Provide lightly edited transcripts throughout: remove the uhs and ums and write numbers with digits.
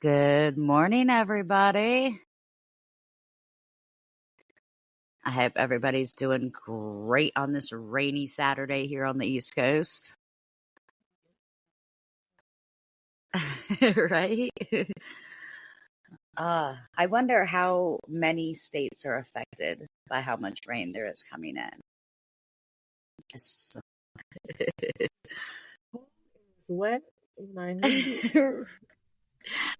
Good morning, everybody. I hope everybody's doing great on this rainy Saturday here on the East Coast. Right? I wonder how many states are affected by how much rain there is coming in. Wet in my hoodie.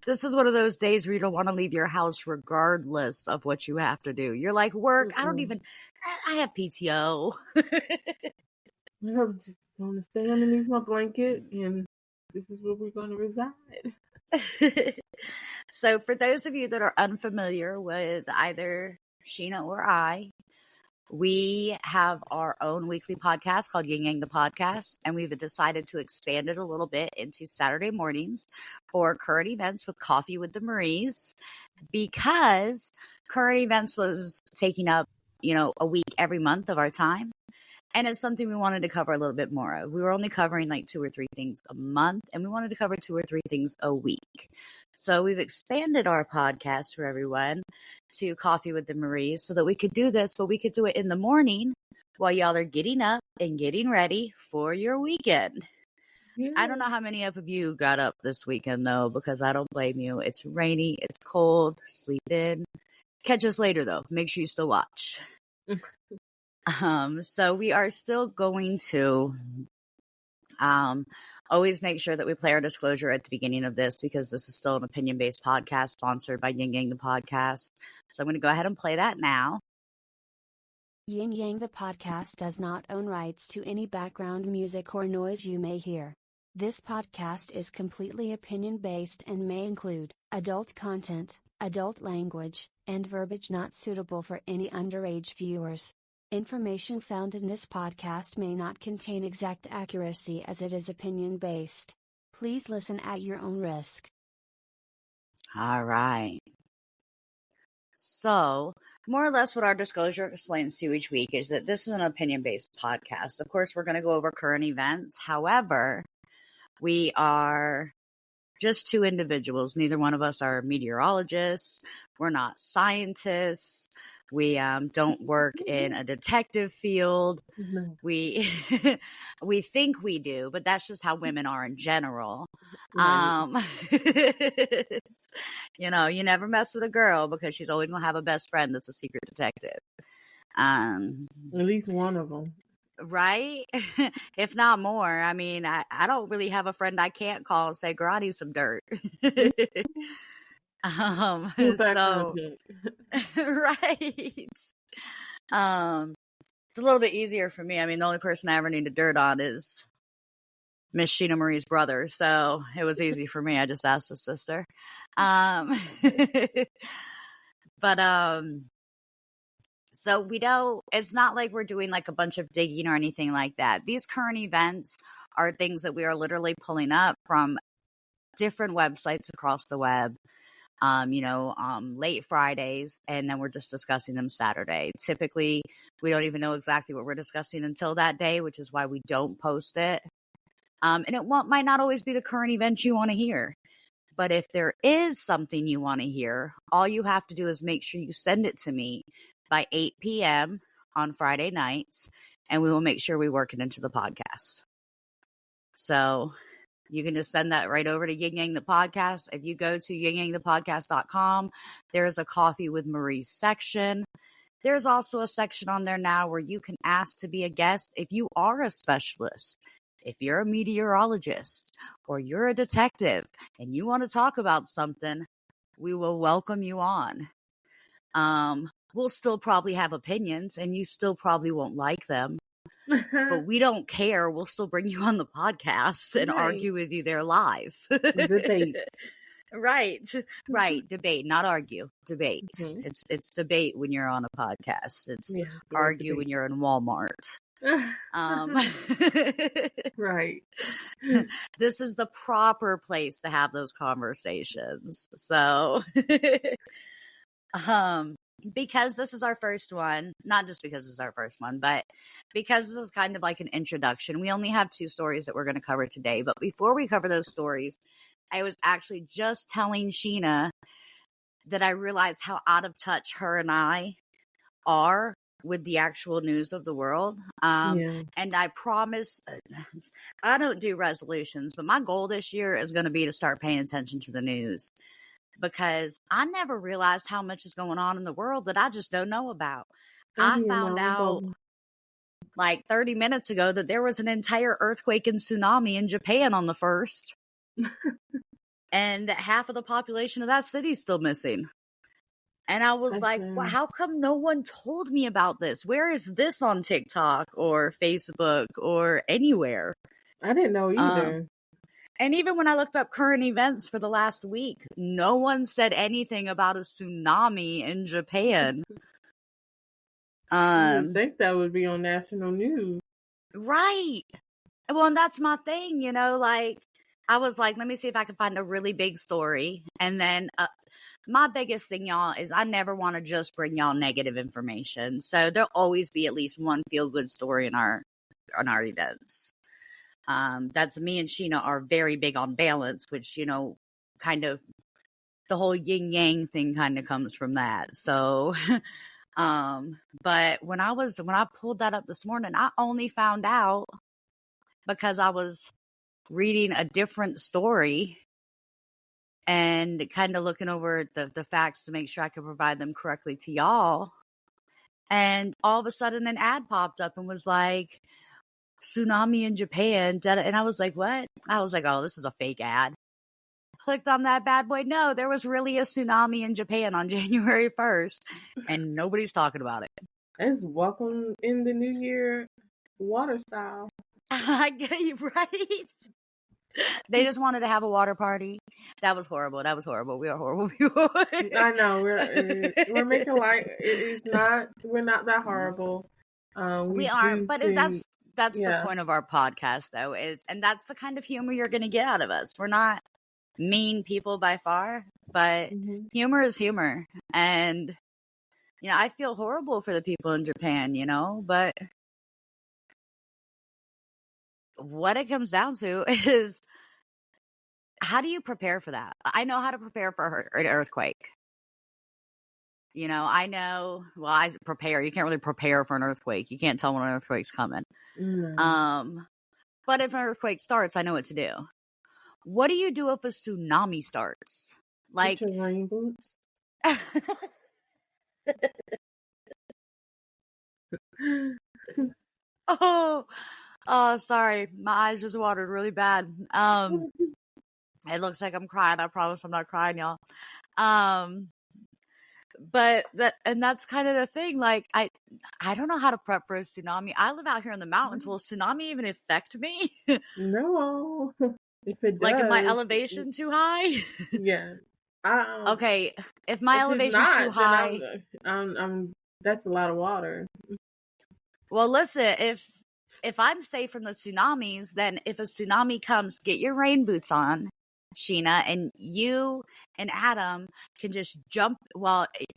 This is one of those days where you don't want to leave your house regardless of what you have to do. You're like, work, I have PTO. I'm just going to stay underneath my blanket, and this is where we're going to reside. So for those of you that are unfamiliar with either Sheena or I, we have our own weekly podcast called Yin Yang the Podcast, and we've decided to expand it a little bit into Saturday mornings for current events with Coffee with the Maries, because current events was taking up, a week every month of our time. And it's something we wanted to cover a little bit more of. We were only covering like 2 or 3 things a month, and we wanted to cover 2 or 3 things a week. So we've expanded our podcast for everyone to Coffee with the Maries so that we could do this, but we could do it in the morning while y'all are getting up and getting ready for your weekend. Yeah. I don't know how many of you got up this weekend, though, because I don't blame you. It's rainy, it's cold, sleep in. Catch us later, though. Make sure you still watch. So we are still going to always make sure that we play our disclosure at the beginning of this, because this is still an opinion-based podcast sponsored by Yin Yang the Podcast. So I'm going to go ahead and play that now. Yin Yang the Podcast does not own rights to any background music or noise you may hear. This podcast is completely opinion-based and may include adult content, adult language, and verbiage not suitable for any underage viewers. Information found in this podcast may not contain exact accuracy as it is opinion-based. Please listen at your own risk. All right. So, more or less what our disclosure explains to you each week is that this is an opinion-based podcast. Of course, we're going to go over current events. However, we are just 2 individuals. Neither one of us are meteorologists. We're not scientists. We don't work in a detective field. No. We think we do, but that's just how women are in general. Right. You never mess with a girl because she's always gonna have a best friend that's a secret detective. At least one of them. Right? If not more. I mean, I don't really have a friend I can't call and say, girl, I need some dirt. So right. It's a little bit easier for me. I mean, the only person I ever needed dirt on is Miss Sheena Marie's brother, so it was easy for me. I just asked his sister. So it's not like we're doing like a bunch of digging or anything like that. These current events are things that we are literally pulling up from different websites across the web. Late Fridays, and then we're just discussing them Saturday. Typically, we don't even know exactly what we're discussing until that day, which is why we don't post it. And it might not always be the current events you want to hear. But if there is something you want to hear, all you have to do is make sure you send it to me by 8 p.m. on Friday nights, and we will make sure we work it into the podcast. So you can just send that right over to Yin Yang the Podcast. If you go to yinyangthepodcast.com, there's a Coffee with Marie section. There's also a section on there now where you can ask to be a guest if you are a specialist, if you're a meteorologist, or you're a detective, and you want to talk about something, we will welcome you on. We'll still probably have opinions, and you still probably won't like them. But we don't care. We'll still bring you on the podcast and argue with you there live. Debate. Right. Debate, not argue. Debate. Mm-hmm. It's debate when you're on a podcast. It's argue when you're in Walmart. Right. This is the proper place to have those conversations. So, because this is our first one, not just because this is our first one, but because this is kind of like an introduction. We only have 2 stories that we're going to cover today. But before we cover those stories, I was actually just telling Sheena that I realized how out of touch her and I are with the actual news of the world. Yeah. And I promise, I don't do resolutions, but my goal this year is going to be to start paying attention to the news, because I never realized how much is going on in the world that I just don't know about. I I be in my found own out bubble. like 30 minutes ago that there was an entire earthquake and tsunami in Japan on the 1st. And that half of the population of that city is still missing. And I was That's like, well, how come no one told me about this? Where is this on TikTok or Facebook or anywhere? I didn't know either. And even when I looked up current events for the last week, no one said anything about a tsunami in Japan. You would think that would be on national news. Right. Well, and that's my thing, you know, like, I was like, let me see if I can find a really big story. And then my biggest thing, y'all, is I never want to just bring y'all negative information. So there'll always be at least one feel-good story on our events. That's me and Sheena are very big on balance, which, you know, kind of the whole yin yang thing kind of comes from that. So, but when I pulled that up this morning, I only found out because I was reading a different story and kind of looking over the facts to make sure I could provide them correctly to y'all. And all of a sudden an ad popped up and was like, tsunami in Japan. And I was like, what? I was like, oh, this is a fake ad. Clicked on that bad boy. No, there was really a tsunami in Japan on January 1st. And nobody's talking about it. It's welcome in the new year water style. I get you right. They just wanted to have a water party. That was horrible. We are horrible people. I know we're making light. It's not. We're not that horrible. We aren't, but that's yeah. the point of our podcast, though, and that's the kind of humor you're going to get out of us. We're not mean people by far, but humor is humor, and you know, I feel horrible for the people in Japan, you know, but what it comes down to is, how do you prepare for that? I know how to prepare for an earthquake. You know, I know, well, I prepare. You can't really prepare for an earthquake. You can't tell when an earthquake's coming. But if an earthquake starts, I know what to do. What do you do if a tsunami starts? Like, get your rain boots. Oh, sorry. My eyes just watered really bad. It looks like I'm crying. I promise I'm not crying, y'all. But that's kind of the thing. Like, I don't know how to prep for a tsunami. I live out here in the mountains. Will a tsunami even affect me? No. If it does, like, is my elevation too high? Yeah. Okay. If my elevation's too high, I'm that's a lot of water. Well, listen, if I'm safe from the tsunamis, then if a tsunami comes, get your rain boots on, Sheena, and you and Adam can just jump,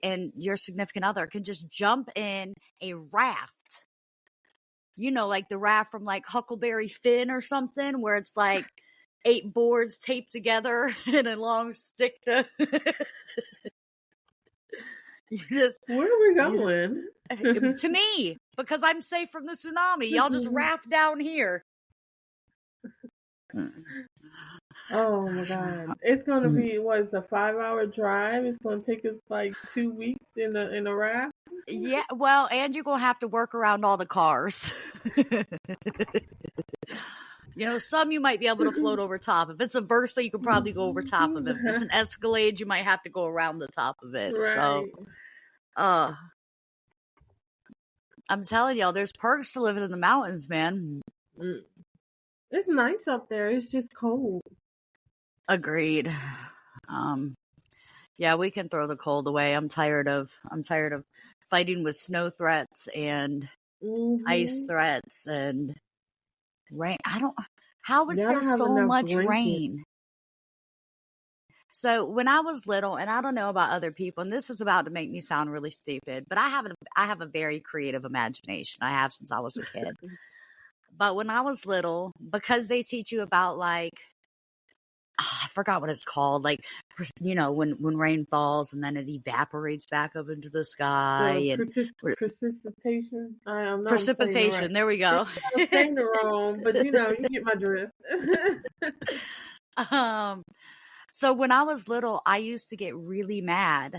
and your significant other can just jump in a raft. You know, like the raft from like Huckleberry Finn or something, where it's like 8 boards taped together and a long stick to... Where are we going? To me, because I'm safe from the tsunami. Y'all just raft down here. Oh my God. It's gonna be it's a 5-hour drive. It's gonna take us like 2 weeks in a raft. Yeah, well, and you're gonna have to work around all the cars. You know, some you might be able to float over top. If it's a Versa, you can probably go over top of it. If it's an Escalade, you might have to go around the top of it. Right. So, I'm telling y'all, there's perks to living in the mountains, man. It's nice up there. It's just cold. Agreed. Yeah, we can throw the cold away. I'm tired of fighting with snow threats and ice threats and rain. How is there so much rain? So when I was little, and I don't know about other people, and this is about to make me sound really stupid, but I have a very creative imagination. I have since I was a kid. But when I was little, because they teach you about like I forgot what it's called. Like, when rain falls and then it evaporates back up into the sky and Precipitation. I'm saying it precipitation. right. There we go. I'm saying it wrong, but you get my drift. So when I was little, I used to get really mad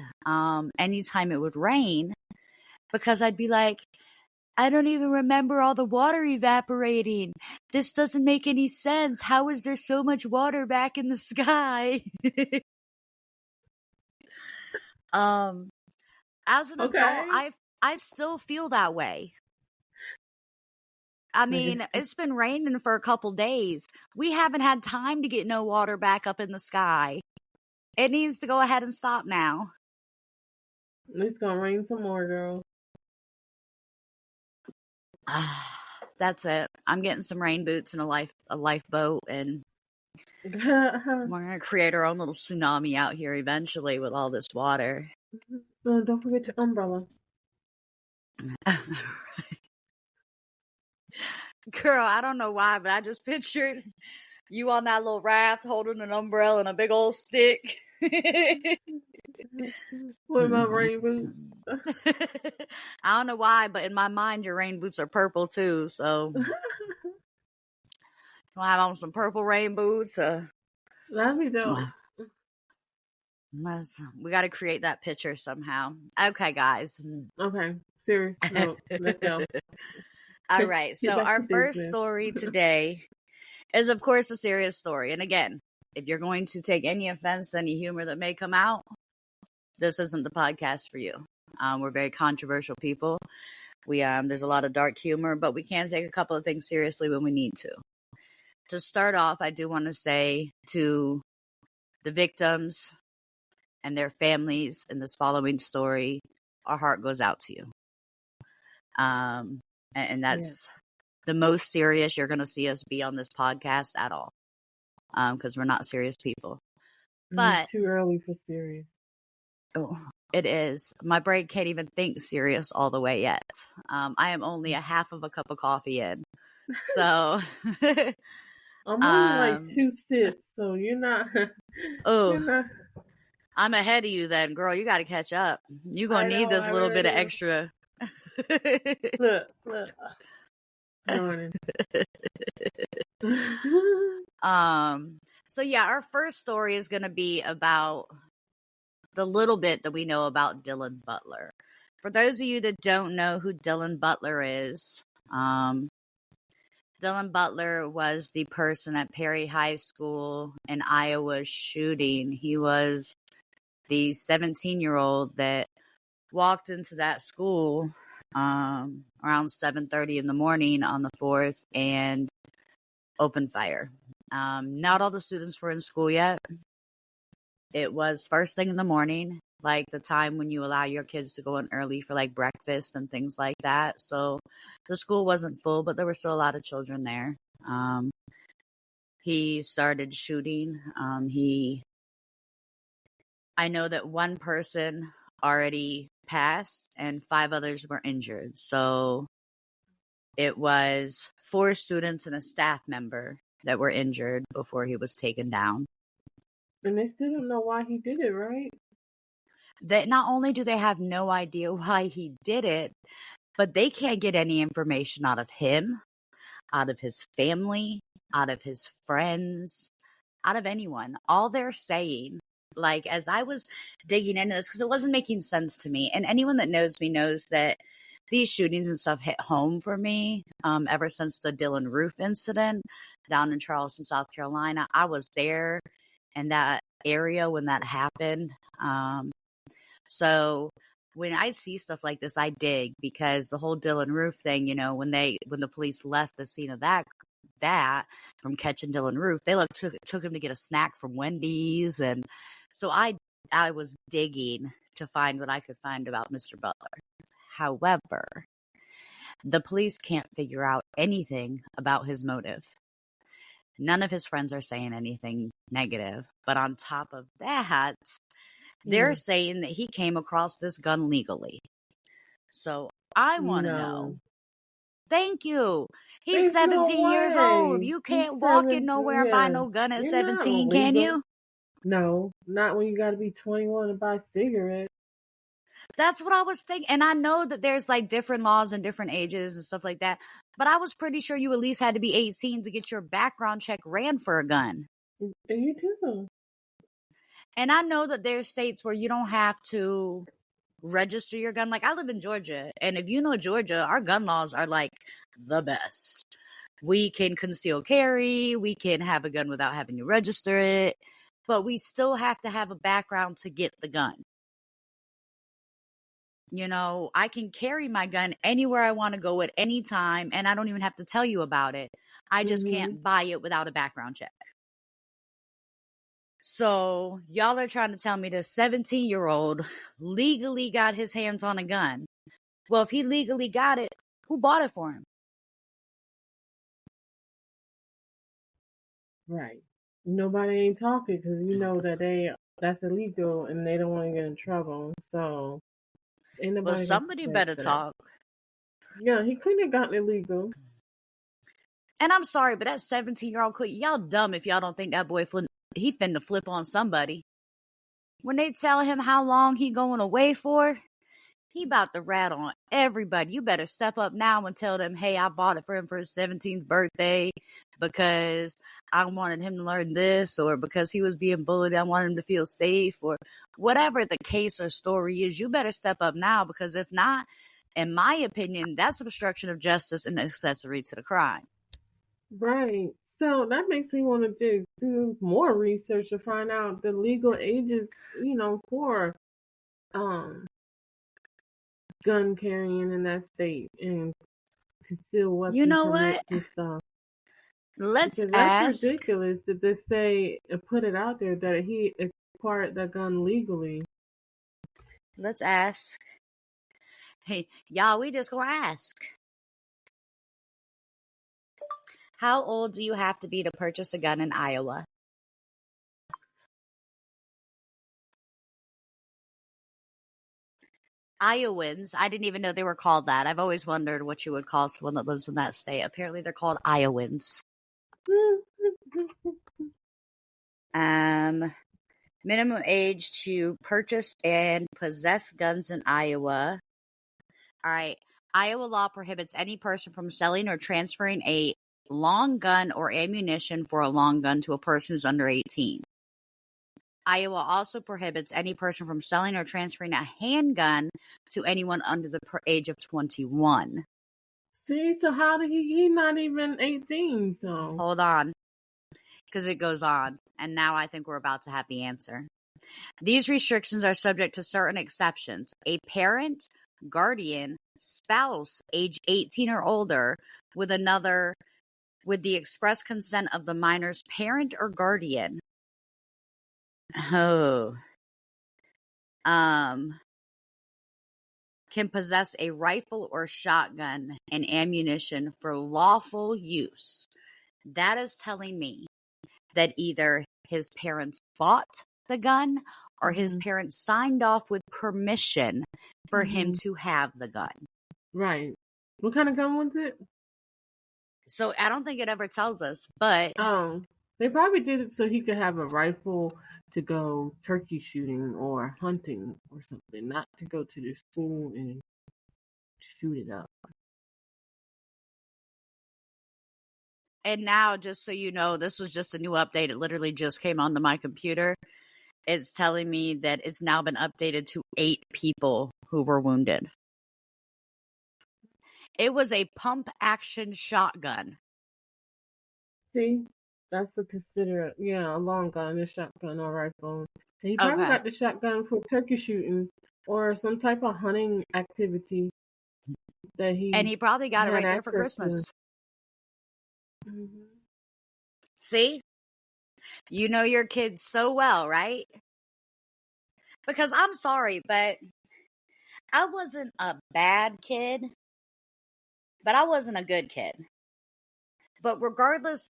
anytime it would rain because I'd be like, I don't even remember all the water evaporating. This doesn't make any sense. How is there so much water back in the sky? As an adult, I still feel that way. I mean, it's been raining for a couple days. We haven't had time to get no water back up in the sky. It needs to go ahead and stop now. It's gonna rain some more, girl. That's it. I'm getting some rain boots and a lifeboat, and we're gonna create our own little tsunami out here eventually with all this water. Oh, don't forget your umbrella. Girl, I don't know why, but I just pictured you on that little raft holding an umbrella and a big old stick. With my rain boots. I don't know why, but in my mind, your rain boots are purple too. So you'll have on some purple rain boots. That'd be dope. We got to create that picture somehow. Okay, guys. Okay, serious note. Let's go. All right. So our first story today is, of course, a serious story. And again, if you're going to take any offense to any humor that may come out, this isn't the podcast for you. We're very controversial people. There's a lot of dark humor, but we can take a couple of things seriously when we need to. To start off, I do want to say to the victims and their families in this following story, our heart goes out to you. And that's the most serious you're going to see us be on this podcast at all. Because we're not serious people. But it's too early for serious. Oh, it is. My brain can't even think serious all the way yet. I am only a half of a cup of coffee in. So I'm only like 2 sips, so you're not. I'm ahead of you then, girl. You got to catch up. You're going to need this little bit of extra. Look. So yeah, our first story is going to be about the little bit that we know about Dylan Butler. For those of you that don't know who Dylan Butler is, Dylan Butler was the person at Perry High School in Iowa shooting. He was the 17-year-old that walked into that school around 7:30 in the morning on the 4th and opened fire. Not all the students were in school yet. It was first thing in the morning, like the time when you allow your kids to go in early for like breakfast and things like that. So the school wasn't full, but there were still a lot of children there. He started shooting. I know that one person already passed and 5 others were injured. So it was 4 students and a staff member that were injured before he was taken down. And they still don't know why he did it, right? That not only do they have no idea why he did it, but they can't get any information out of him, out of his family, out of his friends, out of anyone. All they're saying, like, as I was digging into this, because it wasn't making sense to me, and anyone that knows me knows that these shootings and stuff hit home for me ever since the Dylan Roof incident down in Charleston, South Carolina. I was there in that area when that happened. So when I see stuff like this, I dig, because the whole Dylan Roof thing, when the police left the scene of that from catching Dylan Roof, they took him to get a snack from Wendy's. And so I was digging to find what I could find about Mr. Butler. However, the police can't figure out anything about his motive. None of his friends are saying anything negative. But on top of that, they're saying that he came across this gun legally. So I want to know, Thank you. He's There's no 17 years old. way. You He's can't walk in 7. nowhere and buy Yeah. no gun at You're not 17, can legal. you? No, not when you got to be 21 to buy cigarettes. That's what I was thinking. And I know that there's like different laws and different ages and stuff like that. But I was pretty sure you at least had to be 18 to get your background check ran for a gun. And you do. And I know that there's states where you don't have to register your gun. Like, I live in Georgia. And if you know Georgia, our gun laws are like the best. We can conceal carry. We can have a gun without having to register it. But we still have to have a background to get the gun. You know, I can carry my gun anywhere I want to go at any time, and I don't even have to tell you about it. I just can't buy it without a background check. So, y'all are trying to tell me this 17-year-old legally got his hands on a gun. Well, if he legally got it, who bought it for him? Right. Nobody ain't talking because you know that that's illegal and they don't want to get in trouble. So, ain't nobody. Well, somebody better talk. Yeah, he couldn't have gotten illegal. And I'm sorry, but that 17-year-old could. Y'all dumb if y'all don't think that boy he finna flip on somebody. When they tell him how long he going away for, he about to rat on everybody. You better step up now and tell them, hey, I bought it for him for his 17th birthday because I wanted him to learn this, or because he was being bullied, I wanted him to feel safe, or whatever the case or story is. You better step up now, because if not, in my opinion, that's obstruction of justice and accessory to the crime. Right. So that makes me want to do more research to find out the legal ages, for gun carrying in that state and conceal weapon You know permits what? and stuff. Let's Because ask. that's ridiculous that they say put it out there that he acquired the gun legally. Let's ask. Hey, y'all, we just gonna ask. How old do you have to be to purchase a gun in Iowa? Iowans. I didn't even know they were called that. I've always wondered what you would call someone that lives in that state. Apparently they're called Iowans. Minimum age to purchase and possess guns in Iowa. All right. Iowa law prohibits any person from selling or transferring a long gun or ammunition for a long gun to a person who's under 18. Iowa also prohibits any person from selling or transferring a handgun to anyone under the age of 21. See, so how did he not even 18, so. Hold on, because it goes on. And now I think we're about to have the answer. These restrictions are subject to certain exceptions. A parent, guardian, spouse, age 18 or older, with the express consent of the minor's parent or guardian. Can possess a rifle or shotgun and ammunition for lawful use. That is telling me that either his parents bought the gun or his parents signed off with permission for him to have the gun. Right. What kind of gun was it? So I don't think it ever tells us, but they probably did it so he could have a rifle to go turkey shooting or hunting or something, not to go to the school and shoot it up. And now, just so you know, this was just a new update. It literally just came onto my computer. It's telling me that it's now been updated to 8 people who were wounded. It was a pump action shotgun. See? That's a long gun, a shotgun or rifle. And he probably got the shotgun for turkey shooting or some type of hunting activity that he. And he probably got it right there for Christmas. Mm-hmm. See? You know your kids so well, right? Because I'm sorry, but I wasn't a bad kid, but I wasn't a good kid. But regardless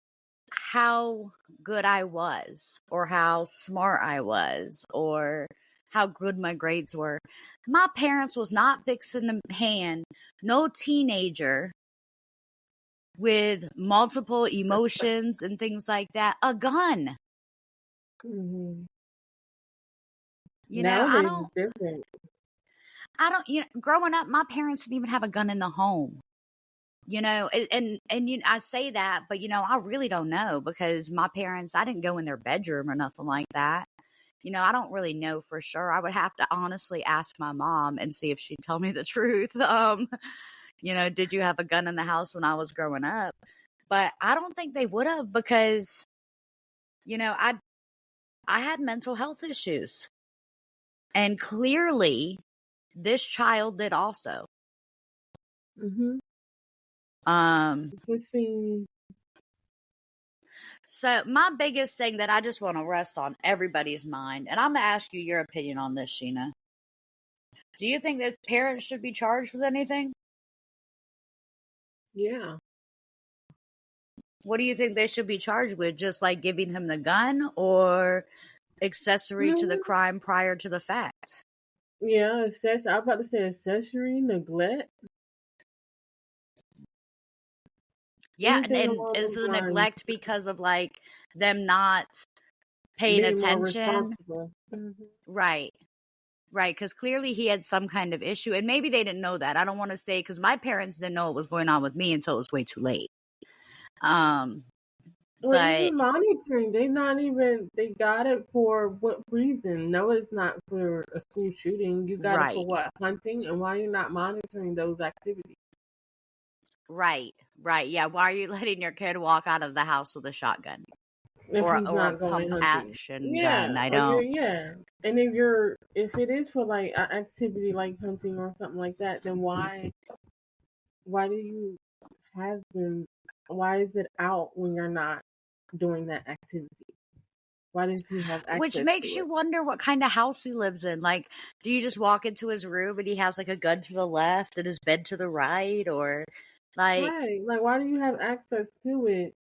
how good I was, or how smart I was, or how good my grades were, my parents was not fixing to hand no teenager with multiple emotions and things like that, a gun. Mm-hmm. You know, Nowadays it's different. Growing up, my parents didn't even have a gun in the home. You know, and I say that, but I really don't know, because my parents, I didn't go in their bedroom or nothing like that. I don't really know for sure. I would have to honestly ask my mom and see if she'd tell me the truth. Did you have a gun in the house when I was growing up? But I don't think they would have, because, I had mental health issues, and clearly this child did also. Mm-hmm. So my biggest thing that I just want to rest on everybody's mind, and I'm going to ask you your opinion on this, Sheena. Do you think that parents should be charged with anything? Yeah. What do you think they should be charged with? Just like giving him the gun, or accessory to the crime prior to the fact? Yeah, I was about to say accessory, neglect. Yeah, and is the neglect because of like them not paying attention? Mm-hmm. Right, because clearly he had some kind of issue, and maybe they didn't know that. I don't want to say, because my parents didn't know what was going on with me until it was way too late. But even monitoring, they got it for what reason? No, it's not for a school shooting. You got it for what? Hunting? And why are you not monitoring those activities? Right. Yeah, why are you letting your kid walk out of the house with a shotgun? If or he's not a going pump hunting. action gun? I don't. And if it is for like an activity like hunting or something like that, then why do you have them? Why is it out when you're not doing that activity? Why does he have access? Which makes you wonder what kind of house he lives in. Like, do you just walk into his room and he has like a gun to the left and his bed to the right, or like? Right. Like, why do you have access to it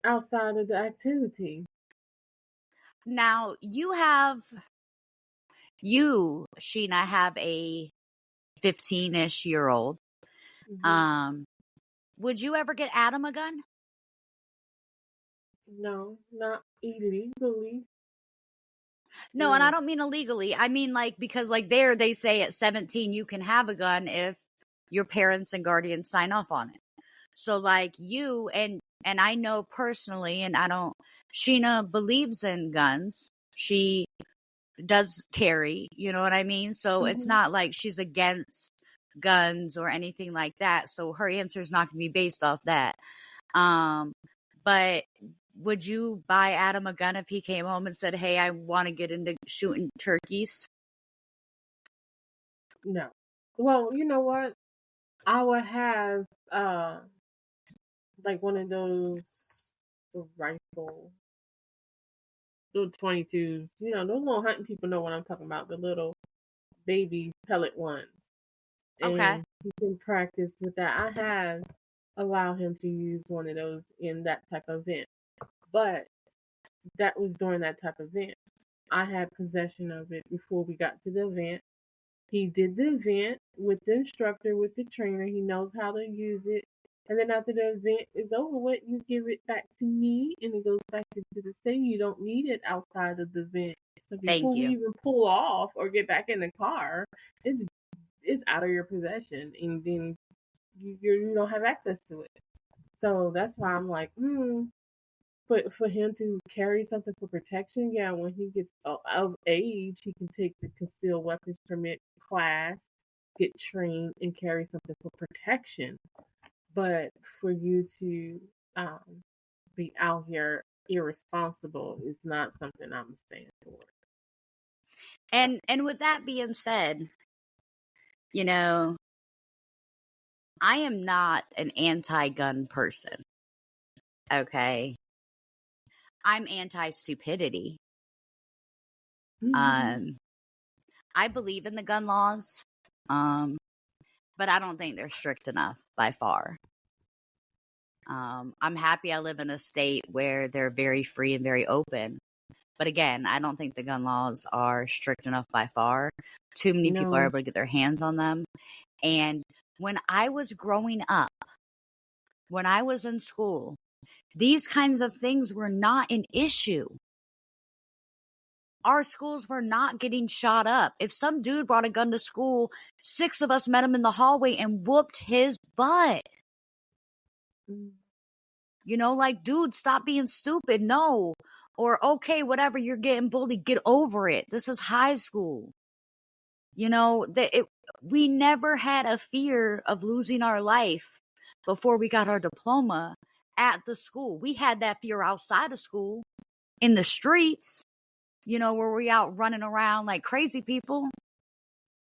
outside of the activity? Now you, Sheena, have a 15-ish-year-old. Mm-hmm. Would you ever get Adam a gun? No, not illegally. No, and I don't mean illegally. I mean because there they say at 17 you can have a gun if your parents and guardians sign off on it. So you and I know personally, and Sheena believes in guns. She does carry, you know what I mean? So It's not like she's against guns or anything like that. So her answer is not going to be based off that. But would you buy Adam a gun if he came home and said, "Hey, I want to get into shooting turkeys"? No. Well, you know what? I would have like one of those rifle, little 22s. Those little hunting people know what I'm talking about. The little baby pellet ones. Okay. He can practice with that. I have allowed him to use one of those in that type of event. But that was during that type of event. I had possession of it before we got to the event. He did the event with the instructor, with the trainer. He knows how to use it. And then after the event is over with, you give it back to me, and it goes back into the safe. You don't need it outside of the event. So before we even pull off or get back in the car, it's out of your possession, and then you don't have access to it. So that's why I'm like, But for him to carry something for protection, yeah, when he gets of age, he can take the concealed weapons permit class, get trained, and carry something for protection. But for you to be out here irresponsible is not something I'm staying for. And with that being said, I am not an anti-gun person. Okay. I'm anti-stupidity. Mm-hmm. I believe in the gun laws, but I don't think they're strict enough by far. I'm happy I live in a state where they're very free and very open. But again, I don't think the gun laws are strict enough by far. Too many people are able to get their hands on them. And when I was growing up, when I was in school, these kinds of things were not an issue. Our schools were not getting shot up. If some dude brought a gun to school, 6 of us met him in the hallway and whooped his butt. You know, like, dude, stop being stupid. No. Or, okay, whatever, you're getting bullied. Get over it. This is high school. You know, we never had a fear of losing our life before we got our diploma at the school. We had that fear outside of school, in the streets, you know, where we out running around like crazy people.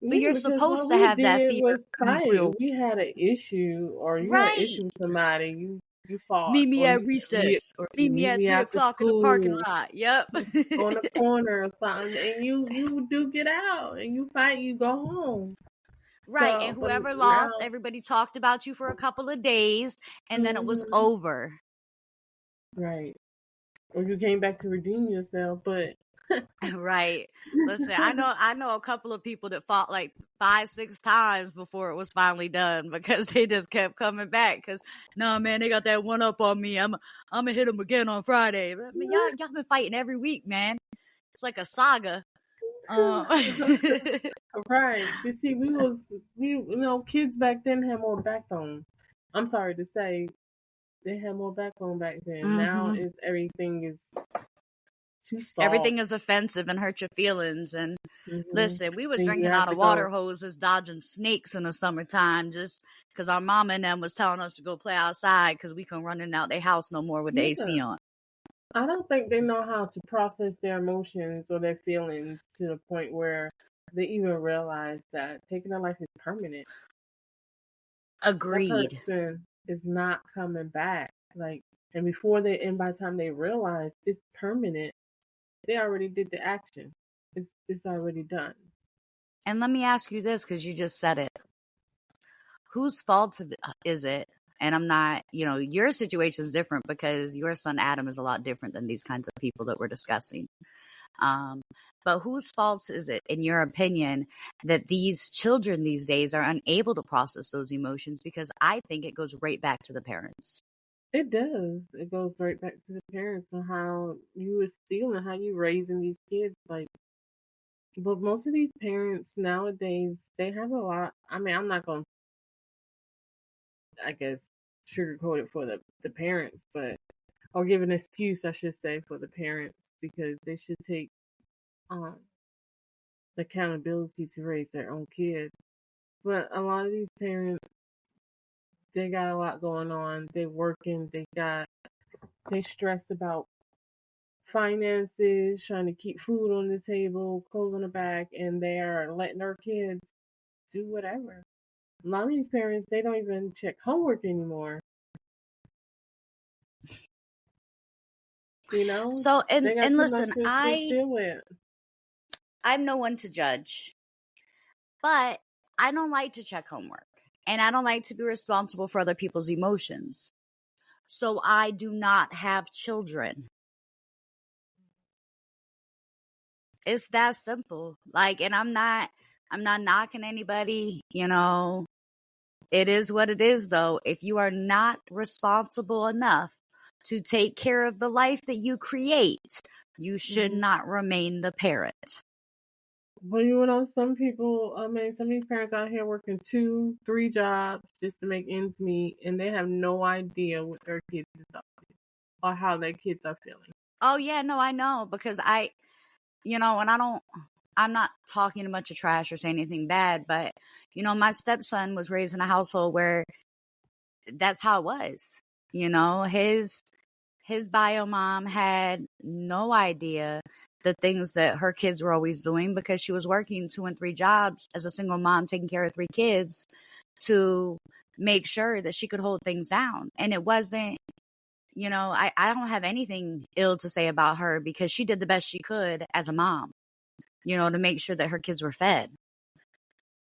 But you're supposed to have that fear. Was fight. We had an issue, or you had an issue with somebody, you fought. Meet me at recess, or meet me at 3 o'clock in the parking lot. Yep. On the corner or something, and you do get out, and you fight, you go home. Right, and whoever lost, everybody talked about you for a couple of days, and then it was over. Right. Or you came back to redeem yourself, but... Right. Listen, I know a couple of people that fought like 5-6 times before it was finally done, because they just kept coming back. Because, no, man, they got that one up on me. I'm gonna hit them again on Friday. I mean, y'all been fighting every week, man. It's like a saga. Right. You see, kids back then had more backbone. I'm sorry to say, they had more backbone back then. Mm-hmm. Now everything is too soft. Everything is offensive and hurt your feelings. And listen, we was drinking out of water hoses, dodging snakes in the summertime, just because our mama and them was telling us to go play outside because we couldn't run in and out their house no more with the AC on. I don't think they know how to process their emotions or their feelings to the point where they even realize that taking their life is permanent. Agreed. That person is not coming back. Like, and by the time they realize it's permanent, they already did the action. It's already done. And let me ask you this, because you just said it. Whose fault is it? And I'm not, your situation is different because your son Adam is a lot different than these kinds of people that we're discussing. But whose fault is it, in your opinion, that these children these days are unable to process those emotions? Because I think it goes right back to the parents. It does. It goes right back to the parents and how you instill and how you raising these kids. But most of these parents nowadays, they have a lot. I mean, I'm not going to, I guess, sugarcoat it for the parents, or give an excuse, I should say, for the parents, because they should take the accountability to raise their own kids. But a lot of these parents, they got a lot going on. They're working. They stressed about finances, trying to keep food on the table, clothes on the back, and they're letting their kids do whatever. A lot of these parents, they don't even check homework anymore. So, and listen, I'm no one to judge, but I don't like to check homework, and I don't like to be responsible for other people's emotions. So I do not have children. It's that simple. Like, and I'm not knocking anybody, It is what it is, though. If you are not responsible enough to take care of the life that you create, you should not remain the parent. But some people, some of these parents out here working 2-3 jobs just to make ends meet, and they have no idea what their kids are doing or how their kids are feeling. Oh, yeah, no, I know, because and I'm not talking a bunch of trash or saying anything bad, but, my stepson was raised in a household where that's how it was. His bio mom had no idea the things that her kids were always doing, because she was working 2 and 3 jobs as a single mom, taking care of 3 kids to make sure that she could hold things down. And it wasn't, I don't have anything ill to say about her, because she did the best she could as a mom, to make sure that her kids were fed.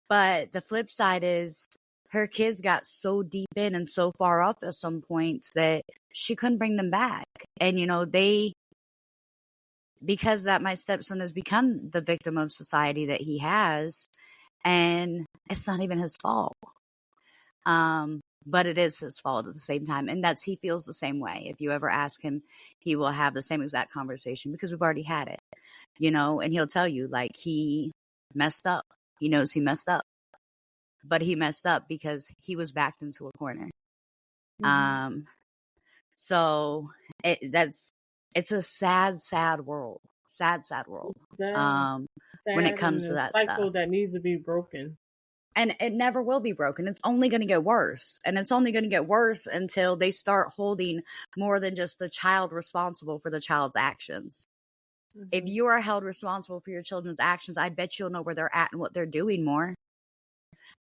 But the flip side is her kids got so deep in and so far off at some points that she couldn't bring them back. And, because that my stepson has become the victim of society that he has, and it's not even his fault. but it is his fault at the same time. And he feels the same way. If you ever ask him, he will have the same exact conversation because we've already had it, and he'll tell you, like, he messed up. He knows he messed up, but he messed up because he was backed into a corner. So it's a sad world. Sad world. When it comes to that cycle stuff that needs to be broken. And it never will be broken. It's only going to get worse. And it's only going to get worse until they start holding more than just the child responsible for the child's actions. If you are held responsible for your children's actions, I bet you'll know where they're at and what they're doing more.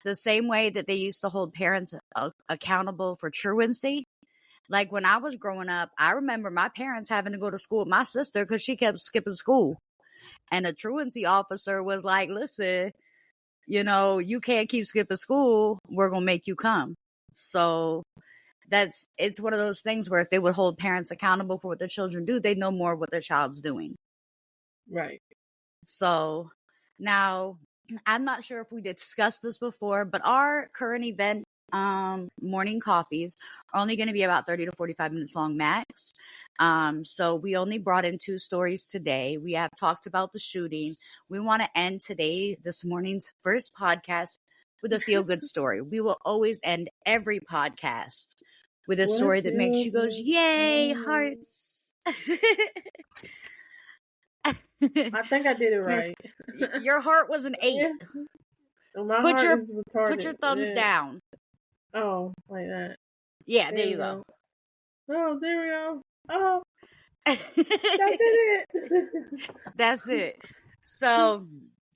The same way that they used to hold parents accountable for truancy. Like when I was growing up, I remember my parents having to go to school with my sister because she kept skipping school. And a truancy officer was like, listen, you can't keep skipping school. We're going to make you come. So it's one of those things where if they would hold parents accountable for what their children do, they know more what their child's doing. Right. So now I'm not sure if we discussed this before, but our current event morning coffees are only going to be about 30 to 45 minutes long max. So we only brought in 2 stories today. We have talked about the shooting. We want to end this morning's first podcast with a feel-good story. We will always end every podcast with a story that makes you go, yay, hearts. I think I did it right. Your heart was an 8. Yeah. My heart is retarded. Put your thumbs down. Oh, like that. Yeah, there you go. Oh, there we go. Oh, that's it. That's it. So,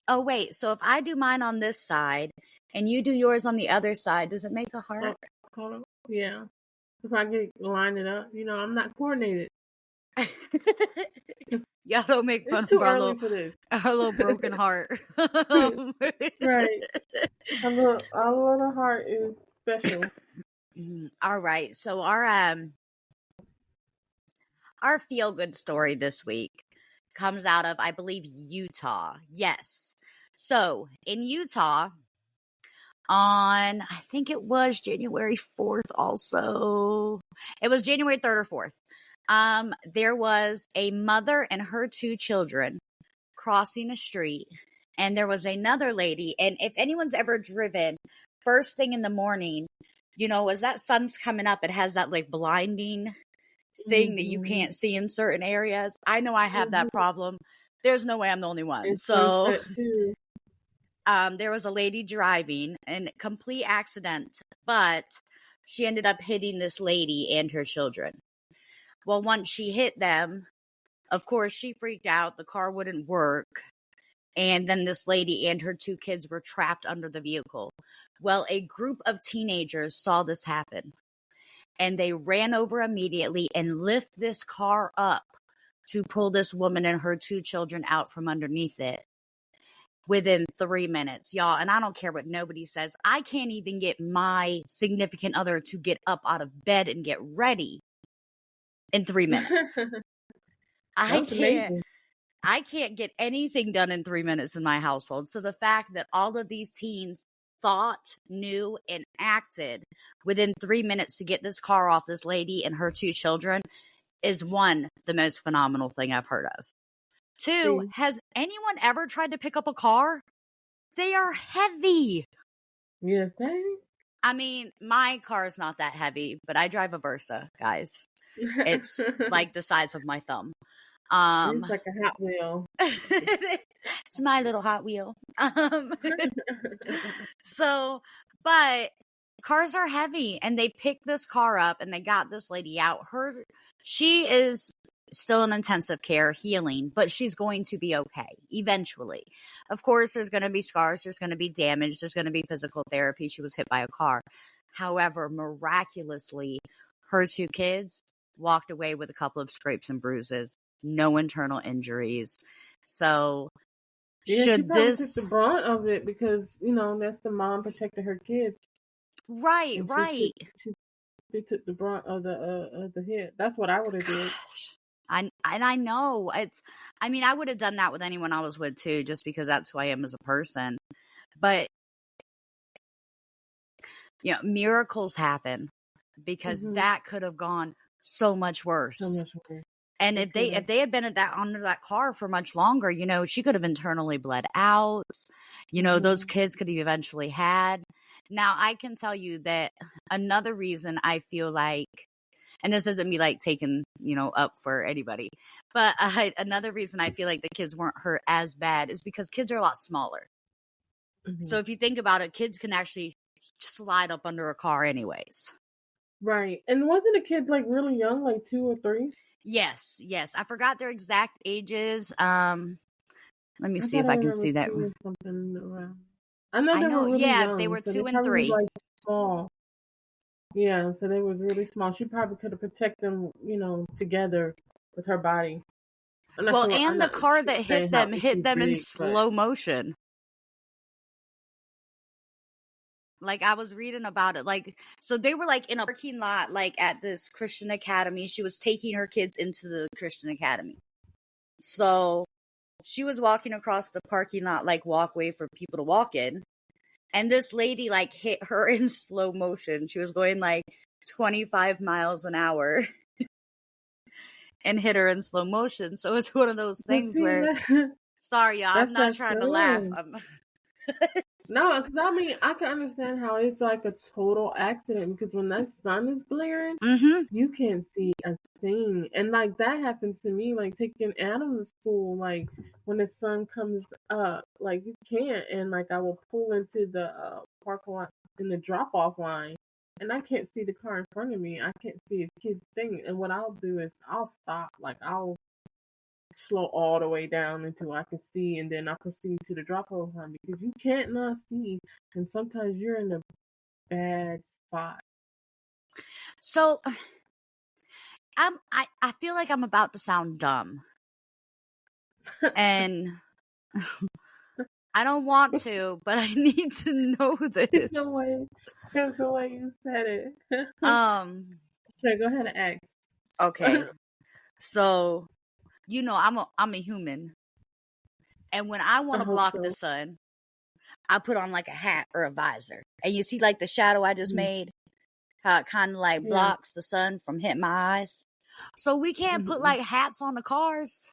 wait. So if I do mine on this side and you do yours on the other side, does it make a heart? Hold on. Yeah. If I get line it up, I'm not coordinated. Y'all don't make fun of our little broken heart. Right. Our little heart is special. All right. So our feel-good story this week comes out of, I believe, Utah. Yes. So in Utah, on, I think it was January 4th also. It was January 3rd or 4th. There was a mother and her 2 children crossing a street, and there was another lady. And if anyone's ever driven first thing in the morning, as that sun's coming up, it has that like blinding thing that you can't see in certain areas. I know I have that problem. There's no way I'm the only one. It's so there was a lady driving, and complete accident, but she ended up hitting this lady and her children. Well, once she hit them, of course, she freaked out. The car wouldn't work. And then this lady and her 2 kids were trapped under the vehicle. Well, a group of teenagers saw this happen, and they ran over immediately and lift this car up to pull this woman and her 2 children out from underneath it within 3 minutes, y'all. And I don't care what nobody says. I can't even get my significant other to get up out of bed and get ready in 3 minutes. I can't get anything done in 3 minutes in my household. So the fact that all of these teens thought, knew, and acted within 3 minutes to get this car off this lady and her 2 children is, 1, the most phenomenal thing I've heard of. 2, has anyone ever tried to pick up a car? They are heavy. Yeah, I mean, my car is not that heavy, but I drive a Versa, guys. It's like the size of my thumb. It's like a Hot Wheel. It's my little Hot Wheel. So, but cars are heavy, and they picked this car up and they got this lady out. She is still in intensive care healing, but she's going to be okay eventually. Of course, there's going to be scars, there's going to be damage, there's going to be physical therapy. She was hit by a car. However, miraculously, her 2 kids walked away with a couple of scrapes and bruises, no internal injuries. So should this took the brunt of it because that's the mom protecting her kids. Right. She took the brunt of the hit. That's what I would have did. I know I would have done that with anyone I was with too, just because that's who I am as a person. But miracles happen, because that could have gone so much worse. So much worse. And if they had been under that car for much longer, she could have internally bled out. Those kids could have eventually had. Now, I can tell you that another reason I feel like, and this isn't me like taking, up for anybody, but another reason I feel like the kids weren't hurt as bad is because kids are a lot smaller. So if you think about it, kids can actually slide up under a car anyways. Right. And wasn't a kid like really young, like 2 or 3? Yes. I forgot their exact ages. Let me see if I can see that. I know they were really young. They were so 2 they and 3. Like small. Yeah, so they was really small. She probably could have protected them, together with her body. Well, sure, and the car that hit them in slow motion. Like, I was reading about it. Like, so they were like in a parking lot, like at this Christian academy. She was taking her kids into the Christian academy. So she was walking across the parking lot, like walkway for people to walk in. And this lady like hit her in slow motion. She was going like 25 miles an hour and hit her in slow motion. So it's one of those things where, sorry, y'all, I'm not trying to laugh. No, because I can understand how it's like a total accident, because when that sun is blaring, you can't see a thing. And like that happened to me, like taking Adam to school, like when the sun comes up, like you can't. And like I will pull into the parking lot in the drop off line, and I can't see the car in front of me. I can't see a kid's thing. And what I'll do is I'll stop, like I'll slow all the way down until I can see, and then I proceed to the drop off line, because you can't not see, and sometimes you're in a bad spot. So I feel like I'm about to sound dumb, and I don't want to, but I need to know this. There's the way you said it. So go ahead and ask. Okay. So, I'm a human. And when I want to block the sun, I put on like a hat or a visor. And you see like the shadow I just made? How it kind of like blocks the sun from hitting my eyes. So we can't put like hats on the cars.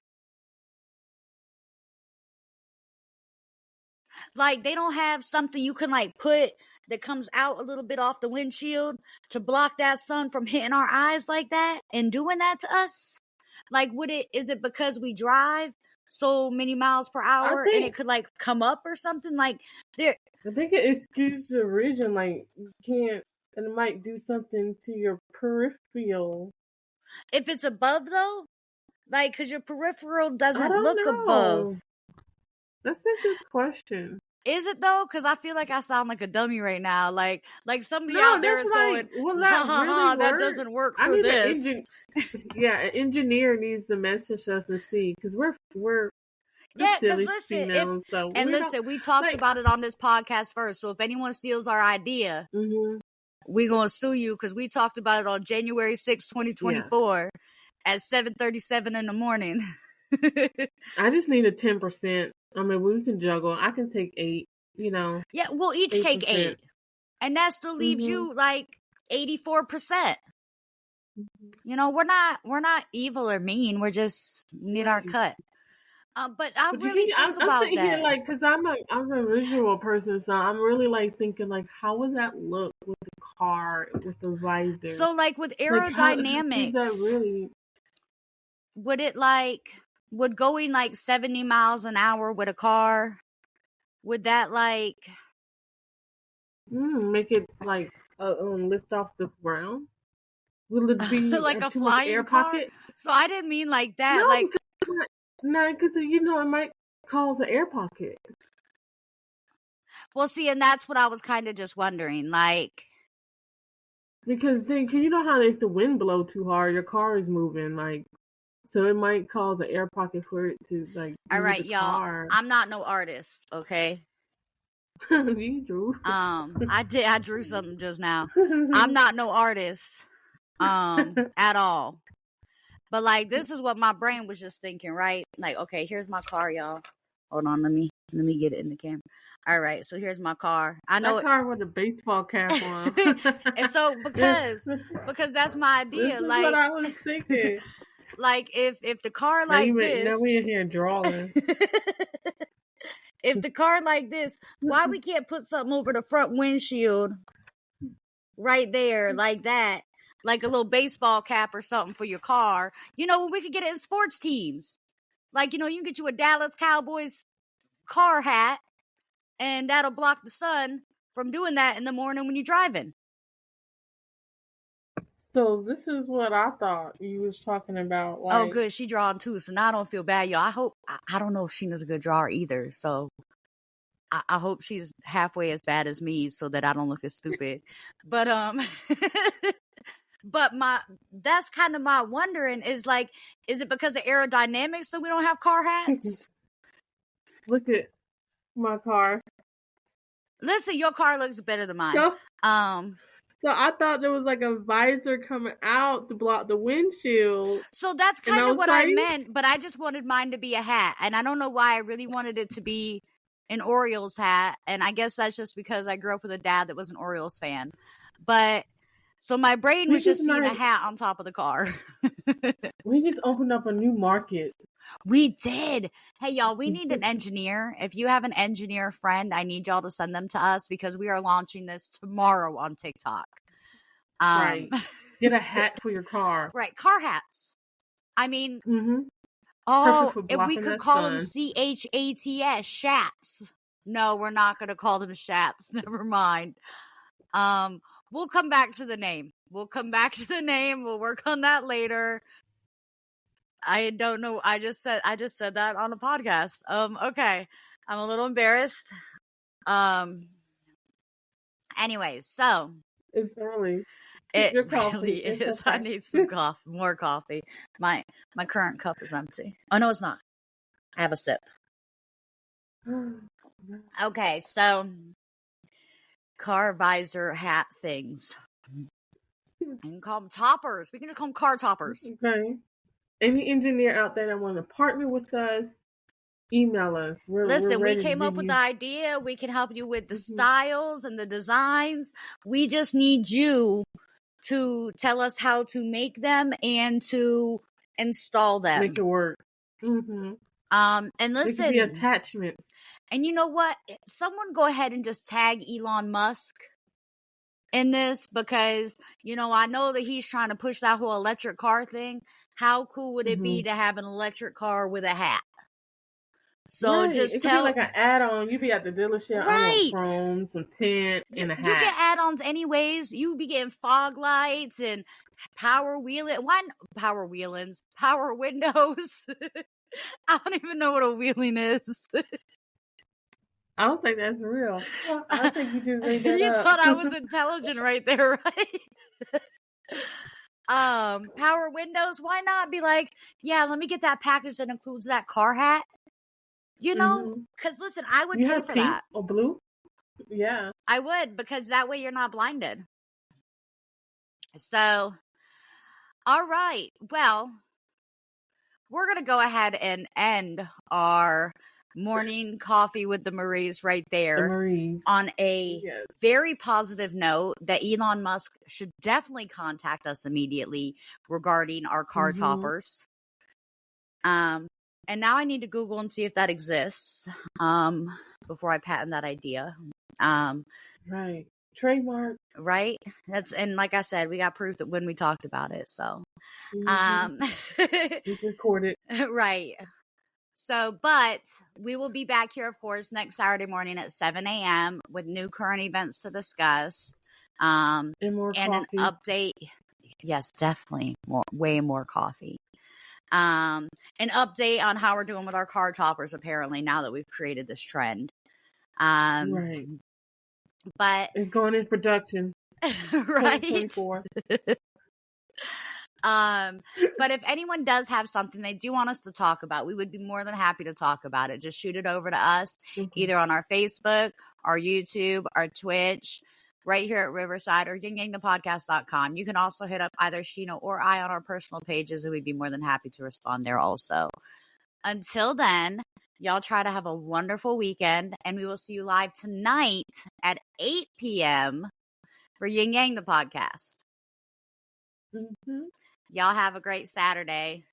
Like they don't have something you can like put that comes out a little bit off the windshield to block that sun from hitting our eyes like that and doing that to us. Like, is it because we drive so many miles per hour and it could like come up or something? Like, I think it excludes the region. Like, you can't, and it might do something to your peripheral. If it's above though, like, because your peripheral doesn't look above. That's a good question. Is it though? Because I feel like I sound like a dummy right now. Like somebody out there is going, that doesn't work for this. An engineer needs to message us and see, because we're because listen, we talked about it on this podcast first. So if anyone steals our idea, we're gonna sue you, because we talked about it on January 6, 2024 at 7:37 in the morning. I just need a 10%. I mean, we can juggle. I can take 8, Yeah, we'll each 8%. Take 8. And that still leaves you like 84%. We're not evil or mean. We're just need our cut. But I really think about that. Here, like, because I'm a visual person, so I'm really like thinking like, how would that look with the car, with the visor? So like with aerodynamics, would going like 70 miles an hour with a car, would that like make it like lift off the ground? Will it be like a flying air pocket? So I didn't mean like that. Because it might cause an air pocket. Well, see, and that's what I was kind of just wondering, like, because then, cause you know how if the wind blow too hard, your car is moving, like. So it might cause an air pocket for it to like. All right, y'all. I'm not no artist, okay? You drew. I drew something just now. I'm not no artist, at all. But like, this is what my brain was just thinking, right? Like, okay, here's my car, y'all. Hold on, let me get it in the camera. All right, so here's my car. I know that car with a baseball cap on. And so because that's my This idea. is Like what I was thinking. like if the car Now like this, now we in here drawing. if the car like this, why we can't put something over the front windshield right there like that? Like a little baseball cap or something for your car. You know, we could get it in sports teams. Like, you know, you can get you a Dallas Cowboys car hat, and that'll block the sun from doing that in the morning when you're driving. So this is what I thought you was talking about. Like, oh, good. She drawing too, so now I don't feel bad, y'all. I don't know if Sheena's a good drawer either, so I hope she's halfway as bad as me so that I don't look as stupid. But but that's kind of my wondering is like, is it because of aerodynamics that we don't have car hats? Look at my car. Listen, your car looks better than mine. So I thought there was like a visor coming out to block the windshield. So that's kind of what I meant, but I just wanted mine to be a hat. And I don't know why I really wanted it to be an Orioles hat. And I guess that's just because I grew up with a dad that was an Orioles fan. But so my brain was just seeing a hat on top of the car. We just opened up a new market. We did. Hey, y'all, we need an engineer. If you have an engineer friend, I need y'all to send them to us because we are launching this tomorrow on TikTok. Right. Get a hat for your car. Right. Car hats. I mean, if we could call them CHATS, shats. No, we're not going to call them shats. Never mind. We'll come back to the name. We'll work on that later. I don't know. I just said that on a podcast. Okay. I'm a little embarrassed. Anyways, so it's early. It really is. Okay. I need some more coffee. My current cup is empty. Oh no, it's not. I have a sip. Okay, so car visor hat things. You can call them toppers. We can just call them car toppers. Okay. Any engineer out there that want to partner with us, email us. Listen, we came up with the idea. We can help you with the styles and the designs. We just need you to tell us how to make them and to install them. Make it work. And listen, it could be attachments. And you know what? Someone go ahead and just tag Elon Musk in this because, you know, I know that he's trying to push that whole electric car thing. How cool would it be to have an electric car with a hat? So just it could be like an add-on. You be at the dealership, right? Chrome, some tint, and a hat. You get add-ons anyways. You be getting fog lights and power windows. I don't even know what a wheeling is. I don't think that's real. I think you just made that you up. thought I was intelligent right there, right? Power windows. Why not be like, yeah, let me get that package that includes that car hat. You know, because listen, I would pay for that. Or blue? Yeah. I would, because that way you're not blinded. So, all right. Well, we're going to go ahead and end our morning coffee with the Maries right there on a very positive note that Elon Musk should definitely contact us immediately regarding our car toppers. And now I need to Google and see if that exists before I patent that idea. Right. Trademark. Right? And like I said, we got proof that when we talked about it. So it's recorded. Right. So, but we will be back here, of course, next Saturday morning at 7 a.m. with new current events to discuss. And an update. Yes, definitely. Way more coffee. An update on how we're doing with our car toppers, apparently, now that we've created this trend. Right. But it's going in production. Right. 2024. But if anyone does have something they do want us to talk about, we would be more than happy to talk about it. Just shoot it over to us, either on our Facebook, our YouTube, our Twitch, right here at Riverside, or yingyangthepodcast.com. You can also hit up either Sheena or I on our personal pages, and we'd be more than happy to respond there also. Until then, Y'all try to have a wonderful weekend, and we will see you live tonight at 8 p.m. for Yin Yang the podcast. Mm-hmm. Y'all have a great Saturday.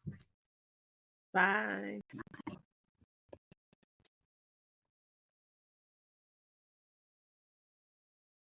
Bye.